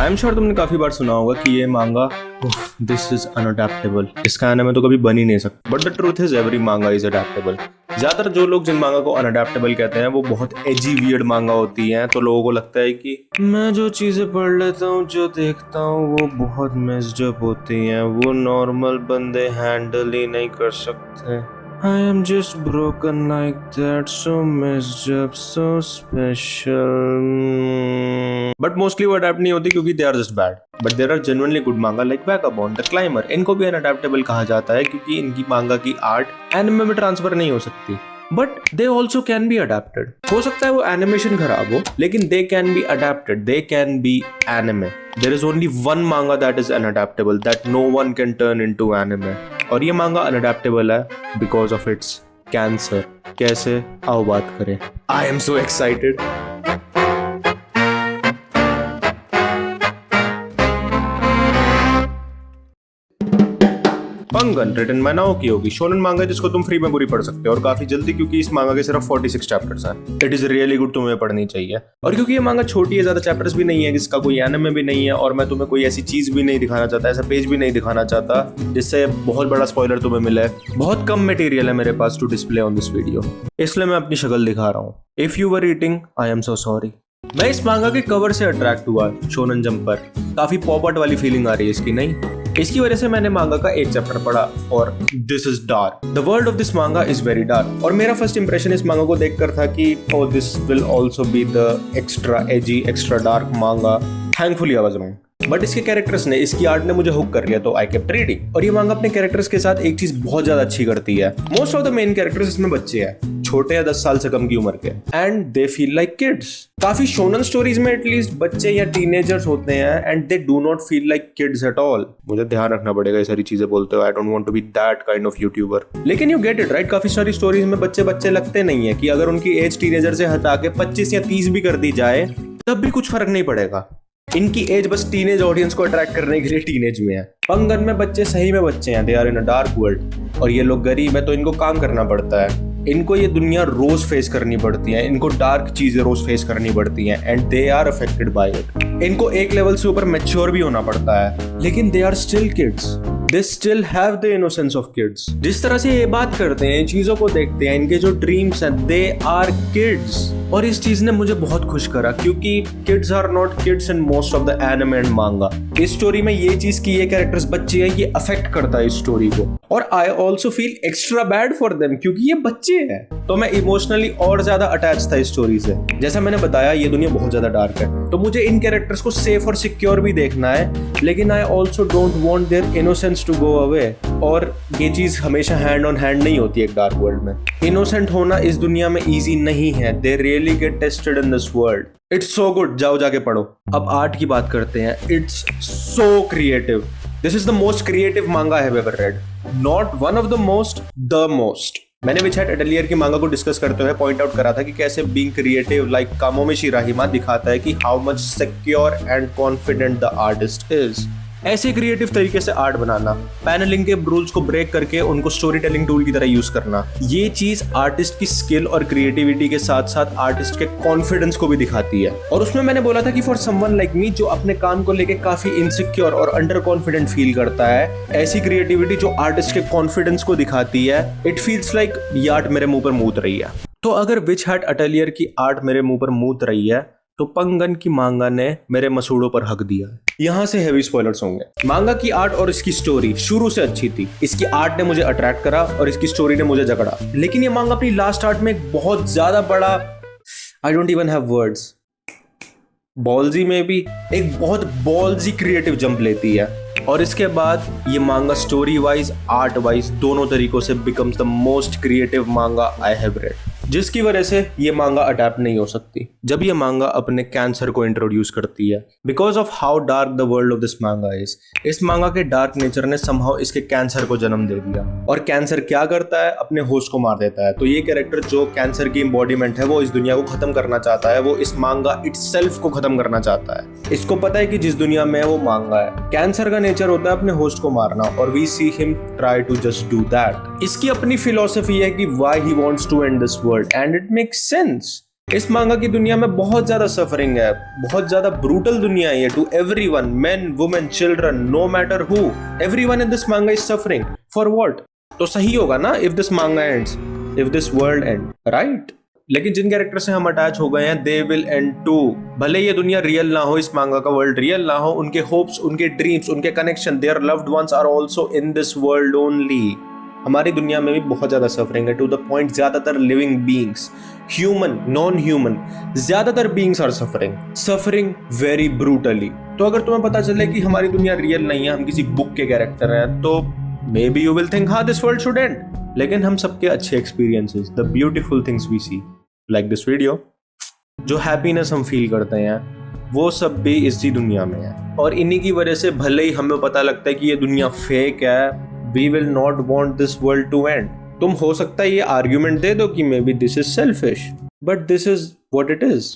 I am sure तुमने काफी बार सुना होगा कि ये मांगा दिस इज अनअडैप्टेबल, इसका एनिमे तो कभी बन ही नहीं सकता। But the truth is every मांगा इज अडैप्टेबल। ज्यादातर जो लोग जिन मांगा को अनअडैप्टेबल कहते हैं वो बहुत एजी वियर्ड मांगा होती हैं, तो लोगों को लगता है कि मैं जो चीजें पढ़ लेता हूँ, जो देखता हूँ वो बहुत मेस्ड अप होती हैं, वो नॉर्मल बंदे हैंडल ही नहीं कर सकते। I am just broken like that, so messed up, so special. But mostly वो adapt नहीं होती क्योंकि they are just bad. But there are genuinely good manga like Vagabond, The Climber. इनको भी unadaptable कहा जाता है क्योंकि इनकी मांगा की आर्ट एनिमे में ट्रांसफर नहीं हो सकती। But they also can be adapted. हो सकता है वो एनिमेशन खराब हो, लेकिन they can be adapted. They can be anime. There is only one manga that is unadaptable, that no one can turn into anime. और ये मांगा अनअडैप्टेबल है बिकॉज ऑफ इट्स कैंसर। कैसे, आओ बात करें। I am so excited. पंगन written by Naoki Yogi, shonen manga जिसको तुम फ्री में पूरी पढ़ सकते हो और काफी जल्दी, क्योंकि इस मांगा के सिर्फ 46 चैप्टर्स हैं। इट इज रियली गुड, तुम्हें पढ़नी चाहिए। और क्योंकि ये मांगा छोटी है, ज्यादा चैप्टर्स भी नहीं है, जिसका कोई एनिमे भी नहीं है, और मैं तुम्हें कोई ऐसी चीज भी नहीं दिखाना चाहता, ऐसा पेज भी नहीं दिखाना चाहता जिससे बहुत बड़ा स्पॉइलर तुम्हें मिले। बहुत कम मटेरियल है मेरे पास to display on this video, इसलिए मैं अपनी शक्ल दिखा रहा हूँ। If you were eating, I am so sorry. मैं इस मांगा के कवर से अट्रैक्ट हुआ शोनेन जंप पर। काफी पॉप आर्ट वाली फीलिंग आ रही है इसकी, नहीं? इसकी वजह से मैंने मांगा का एक चैप्टर पढ़ा और this is dark. The world of this manga is very dark. और मेरा फर्स्ट इंप्रेशन इस मांगा को देखकर था कि oh this will also be the extra edgy, extra dark manga. Thankfully I was wrong. But इसके कैरेक्टर्स ने, इसकी आर्ट ने मुझे हुक कर लिया, तो आई केप्ट रीडिंग। और ये मांगा अपने कैरेक्टर्स के साथ एक चीज बहुत ज्यादा अच्छी करती है। Most of the main characters इसमें बच्चे हैं, छोटे या 10 साल से कम की उम्र के, and they feel like kids. काफी शोनन स्टोरीज में एटलीस्ट बच्चे या टीनेजर्स होते हैं and they do not feel like kids at all. मुझे ध्यान रखना पड़ेगा ये सारी चीजें बोलते हुए, I don't want to be that kind of YouTuber. लेकिन यू गेट इट राइट, काफी सारी स्टोरीज में बच्चे बच्चे लगते नहीं है कि अगर उनकी एज टीनेजर से हटा के 25 या 30 भी कर दी जाए तब भी कुछ फर्क नहीं पड़ेगा। इनकी एज बस टीनेज ऑडियंस को अट्रैक्ट करने के लिए टीनेज में है। पंगन में बच्चे सही में बच्चे हैं, they are in a dark world. और ये लोग गरीब है तो इनको काम करना पड़ता है, इनको ये दुनिया रोज फेस करनी पड़ती है, इनको डार्क चीजें रोज फेस करनी पड़ती हैं and they are affected by it. इनको एक लेवल से ऊपर मैच्योर भी होना पड़ता है, लेकिन they are still kids, they still have the innocence of kids. जिस तरह से ये बात करते हैं, चीजों को देखते हैं, इनके जो ड्रीम्स हैं, दे आर किड्स। और इस चीज ने मुझे बहुत खुश करा क्योंकि kids are not kids in most of the anime and manga. इस स्टोरी में ये चीज कि ये कैरेक्टर्स बच्चे हैं, ये अफेक्ट करता है इस स्टोरी को। और I also feel extra bad for them क्योंकि ये बच्चे हैं, तो मैं इमोशनली और ज्यादा अटैच था इस स्टोरी से। जैसा मैंने बताया, ये दुनिया बहुत ज्यादा डार्क है, तो मुझे इन कैरेक्टर्स को सेफ और सिक्योर भी देखना है, लेकिन I also don't want their innocence to go away. और ये चीज हमेशा हैंड ऑन हैंड नहीं होती एक डार्क वर्ल्ड में। इनोसेंट होना इस दुनिया में इजी नहीं है, they really get tested in this world. It's so good, जाओ जाके पढ़ो। अब आर्ट की बात करते हैं। It's so creative. This is the most creative manga I have ever read, not one of the most, the most. मैंने witch hat atelier की मांगा को डिस्कस करते हुए पॉइंट आउट करा था कि कैसे बीइंग क्रिएटिव लाइक कामोमिशी राहिमा दिखाता है कि how much secure and confident the artist is. ऐसे क्रिएटिव तरीके से आर्ट बनाना, पैनलिंग के रूल्स को ब्रेक करके उनको स्टोरी टेलिंग टूल की तरह यूज करना, ये चीज आर्टिस्ट की स्किल और क्रिएटिविटी के साथ साथ आर्टिस्ट के कॉन्फिडेंस को भी दिखाती है। और उसमें मैंने बोला था कि फॉर समवन लाइक मी जो अपने काम को लेके काफी इनसिक्योर और अंडर कॉन्फिडेंट फील करता है, ऐसी क्रिएटिविटी जो आर्टिस्ट के कॉन्फिडेंस को दिखाती है, इट फील्स लाइक ये आर्ट मेरे मुंह पर मूत रही है। तो अगर विच हैट एटलियर की आर्ट मेरे मुंह पर मूत रही है, तो पंगन की मांगा ने मेरे मसूड़ों पर हक दिया है। यहाँ से हेवी स्पॉयलर्स होंगे। मांगा की आर्ट और इसकी स्टोरी शुरू से अच्छी थी। इसकी आर्ट ने मुझे अट्रैक्ट करा और इसकी स्टोरी ने मुझे जकड़ा। लेकिन ये मांगा अपनी लास्ट आर्ट में एक बहुत ज्यादा बड़ा, I don't even have words, bulgy में भी एक बहुत बॉल्जी क्रिएटिव जंप लेती है। और इसके बाद ये मांगा स्टोरी वाइज, आर्ट वाइज दोनों तरीकों से becomes the most creative manga I have read, जिसकी वजह से ये मांगा अडैप्ट नहीं हो सकती। जब ये मांगा अपने कैंसर को इंट्रोड्यूस करती है, because of how dark the world of this manga is, इस मांगा के डार्क नेचर ने समहाउ इसके कैंसर को जन्म दे दिया। और कैंसर क्या करता है? अपने होस्ट को मार देता है। तो ये कैरेक्टर जो कैंसर की एम्बॉडीमेंट है, वो इस दुनिया को खत्म करना चाहता है, वो इस मांगा इटसेल्फ को खत्म करना चाहता है। इसको पता है कि जिस दुनिया में है वो मांगा है। कैंसर का नेचर होता है अपने होस्ट को मारना, और we see him try to just do that. इसकी अपनी फिलॉसफी है कि why he wants to end this world, and it makes sense. इस मांगा की दुनिया में बहुत ज्यादा सफरिंग है, बहुत ज्यादा ब्रूटल दुनिया है to everyone, men women children, no matter who, everyone in this manga is suffering for what? तो सही होगा ना if this manga ends, if this world end, right? लेकिन जिन कैरेक्टर से हम अटैच हो गए हैं दे विल एंड टू। भले ये दुनिया रियल ना हो, इस मांगा का वर्ल्ड रियल ना हो, उनके होप्स, उनके ड्रीम्स, उनके connection, their loved ones are also in this world only. हमारी दुनिया में भी बहुत ज्यादा सफरिंग है टू द पॉइंट ज्यादातर living beings, human non human, ज्यादातर beings are suffering very brutally. तो अगर तुम्हें पता चले कि हमारी दुनिया रियल नहीं है, हम किसी बुक के कैरेक्टर हैं, तो maybe you will think हाँ दिस वर्ल्ड शुड एंड। लेकिन हम सबके अच्छे experiences, the beautiful things we see like this video, जो हैप्पीनेस हम फील करते हैं, वो सब भी इसी दुनिया में है। और इन्हीं की वजह से भले ही हमें पता लगता है कि ये दुनिया फेक है, we will not want this world to end। तुम हो सकता है ये आर्ग्यूमेंट दे दो कि may be this is selfish, but this is what it is.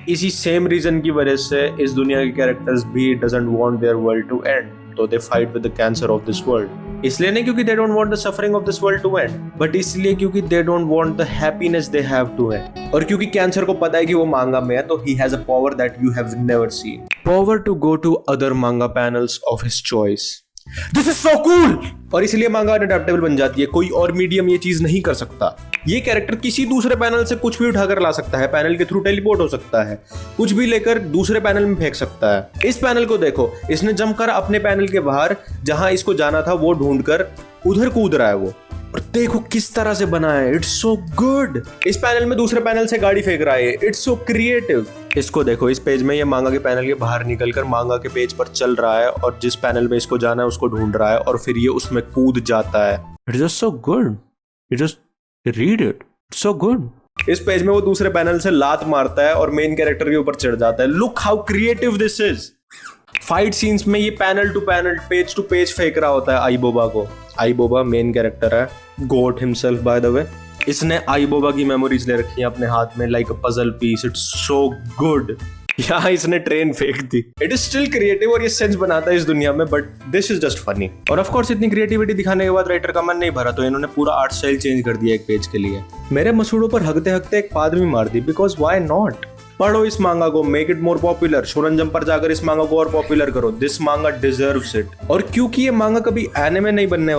इसी सेम रीजन की वजह से इस दुनिया के कैरेक्टर्स भी doesn't want their world to end, तो they fight with the cancer of this world। इसलिए नहीं क्योंकि they don't want the suffering of this world to end, but इसलिए क्योंकि they don't want the happiness they have to end। और क्योंकि cancer को पता है कि वो मांगा में है, तो he has a power that you have never seen, power to go to other manga panels of his choice। This is so cool! और इसलिए मांगा अडेप्टेबल बन जाती है, कोई और मीडियम ये चीज नहीं कर सकता। ये कैरेक्टर किसी दूसरे पैनल से कुछ भी उठाकर ला सकता है, पैनल के थ्रू टेलीपोर्ट हो सकता है, कुछ भी लेकर दूसरे पैनल में फेंक सकता है। इस पैनल को देखो, इसने जमकर अपने पैनल के बाहर जहां इसको जाना था वो ढूंढकर उधर कूद रहा है वो, और देखो किस तरह से बना है, इट्स सो गुड। इस पैनल में दूसरे पैनल से गाड़ी फेंक रहा है, इट्स सो क्रिएटिव। इसको देखो, इस पेज में ये मांगा के पैनल के बाहर निकलकर मांगा के पेज पर चल रहा है, और जिस पैनल में इसको जाना है उसको ढूंढ रहा है, और फिर ये उसमें कूद जाता है। It's just so good, you just read it, it's so good. इस पेज में वो दूसरे पैनल से लात मारता है और मेन कैरेक्टर के ऊपर चढ़ जाता है। Look how creative this is. Fight scenes में ये पैनल टू पेज फेंक रहा होता है आईबोबा को। आईबोबा मेन कैरेक्टर है, गोट हिमसेल्फ बाय द वे। इसने आईबोबा की मेमोरीज ले रखी है अपने हाथ में like a puzzle piece. It's so good. यहाँ इसने ट्रेन फेंक दी। इट इज स्टिल क्रिएटिव और ये सेंस बनाता है इस दुनिया में, but this is just funny. और ऑफ कोर्स इतनी क्रिएटिविटी दिखाने के बाद राइटर का मन नहीं भरा, तो इन्होंने पूरा आर्ट स्टाइल चेंज कर दिया एक पेज के लिए। मेरे मसूड़ों पर हकते हकते एक पाद भी मार दी, बिकॉज व्हाई नॉट। पढ़ो इस मांगा को, make it more popular. Shonen jump पर जाकर इस मांगा को और पॉपुलर करो। दिस मांगा डिजर्व्स इट। और क्योंकि ये मांगा कभी एनिमे नहीं बनने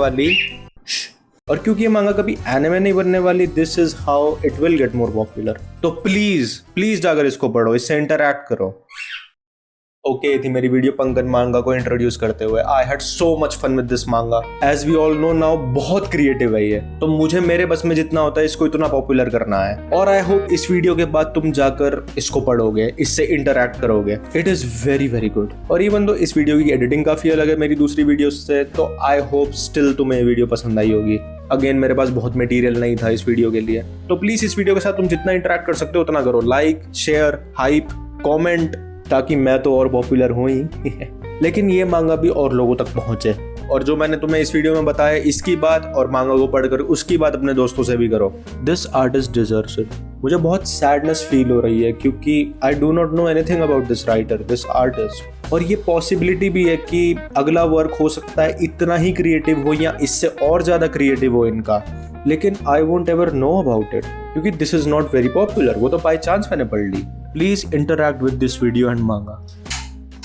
वाली, this is how it will get more popular. तो प्लीज जाकर इसको पढ़ो, इससे इंटरैक्ट करो। ओके, थी मेरी वीडियो पंकज मांगा को इंट्रोड्यूस करते हुए। I had so much fun with this manga. As we all know now, बहुत क्रिएटिव है ये, तो मुझे मेरे बस में जितना होता है इसको इतना पॉपुलर करना है। और आई होप इस वीडियो के बाद तुम जाकर इसको पढ़ोगे, इससे इंटरैक्ट करोगे। It is very very good. और इवन दो इस वीडियो की एडिटिंग काफी अलग है मेरी दूसरी वीडियो से, तो आई होप स्टिल तुम्हें ये वीडियो पसंद आई होगी। अगेन मेरे पास बहुत मटेरियल नहीं था इस वीडियो के लिए, तो प्लीज इस वीडियो के साथ तुम जितना इंटरैक्ट कर सकते हो उतना करो। लाइक, शेयर, हाइप, कमेंट, ताकि मैं तो और पॉपुलर हूँ ही लेकिन ये मांगा भी और लोगों तक पहुंचे। और जो मैंने तुम्हें इस वीडियो में बताया, इसकी बात और मांगा को पढ़कर उसकी बात अपने दोस्तों से भी करो। This artist deserves it. मुझे बहुत सैडनेस फील हो रही है क्योंकि I do not know anything about this writer, this artist. और ये पॉसिबिलिटी भी है कि अगला वर्क हो सकता है इतना ही क्रिएटिव हो या इससे और ज्यादा क्रिएटिव हो इनका, लेकिन I won't ever know about it क्योंकि this is not very popular. वो तो बाय चांस मैंने पढ़ ली। Please interact with this video and manga,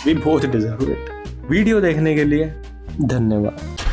we both deserve it. Video देखने के लिए धन्यवाद।